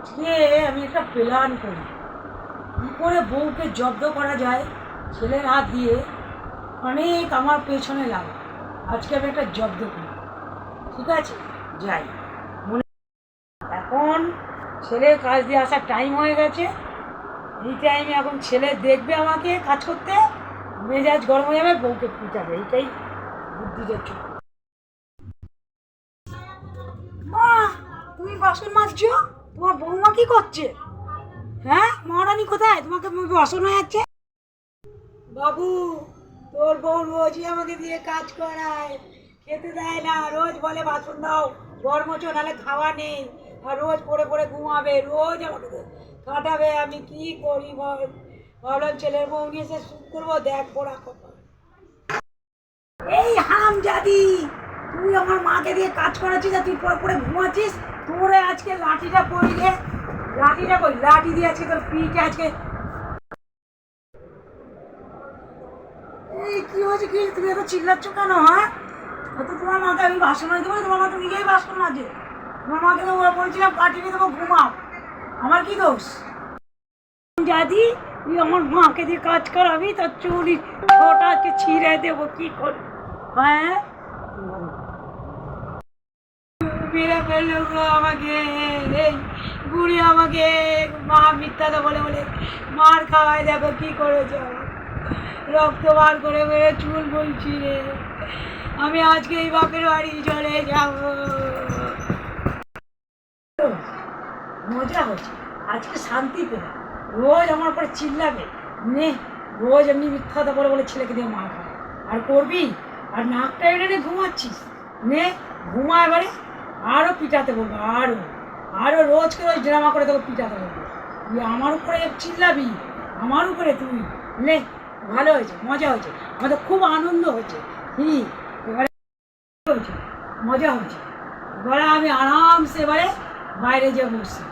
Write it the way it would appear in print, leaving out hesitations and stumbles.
আজকে আমি একটা প্ল্যান করি কী করে বউকে জব্দ করা যায় ছেলের হাত দিয়ে। অনেক আমার পেছনে লাগে, আজকে আমি একটা জব্দ করি। ঠিক আছে, যাই। মনে এখন ছেলের কাজ দিয়ে আসার টাইম হয়ে গেছে। এই টাইমে এখন ছেলে দেখবে আমাকে কাজ করতে, মেজাজ গরম হয়ে যাবে, বউকে পিটাবে। এইটাই বুদ্ধি যাচ্ছে। মা, তুমি বাসন মাজছো? তোমার বৌমা কি করছে? হ্যাঁ, মহারানী কোথায়? তোমাকে বাসন হয়ে যাচ্ছে। বাবু, তোর বউ রোজই আমাকে দিয়ে কাজ করায়, খেতে দেয় না। রোজ বলে বাসন দাও, ঘর মোছো, নাহলে খাওয়া নেই। আর রোজ পড়ে পড়ে ঘুমাবে, রোজ আমাকে কাটাবে। আমি কি করি বল? ভাবলাম ছেলের বউ নিয়ে এসে সুখ করবো। দেখ পোড়া কপাল। এই হারামজাদি, তুই আমার মাকে দিয়ে কাজ করাচ্ছিস আর তুই পড়ে পড়ে ঘুমাচ্ছিস। তোরে আজকে লাঠিটা পড়িলে, লাঠিটা কই? লাঠি দিয়ে আজকে তোর পিঠে আজকে। এই কি হয়েছে? কি তুমি এত চিল্লাচ্ছ কেন? হ্যাঁ, তো তোমার মাকে আমি বাসন মাজতে বলি, তোমার মা তো নিজেই বাসন মাজে। তোমার মাকে তো বলছিলাম পাঠিয়ে দেবো, ঘুমাও। আমার কি দোষ? জাদি, তুই আমার মাকে দিয়ে কাজ করাবি, তোর চুরি ছোটা আজকে ছিঁড়ে দেবো। কি কর? হ্যাঁ, মেরে ফেললো গো আমাকে। এই বুড়ি আমাকে মা মিথ্যাটা বলে বলে মার খাওয়ায়। দেখো কি করেছে, রক্ত বার করে মেরে চুল বলছি রে। আমি আজকে এই বাপের বাড়ি চলে যাব। মজা হচ্ছে, আজকে শান্তি পেলাম। রোজ আমার উপরে চিল্লাবে, নে রোজ এমনি মিথ্যা কথা বলে বলে ছেলেকে দিয়ে মার খায়। আর করবি? আর নাকটা এনে নে ঘুমাচ্ছিস, নে ঘুমা। এবারে আরও পিটাতে বলবো, আরও আরও রোজকে রোজ ড্রামা করে তোকে পিটাতে বলবো। তুই আমার উপরে চিল্লাবি, আমার উপরে তুই। নে, ভালো হয়েছে, মজা হয়েছে, আমাদের খুব আনন্দ হয়েছে। এবারে হয়েছে, মজা হয়েছে। এবারে আমি আরামসে এবারে বাইরে যেয়ে বসছি।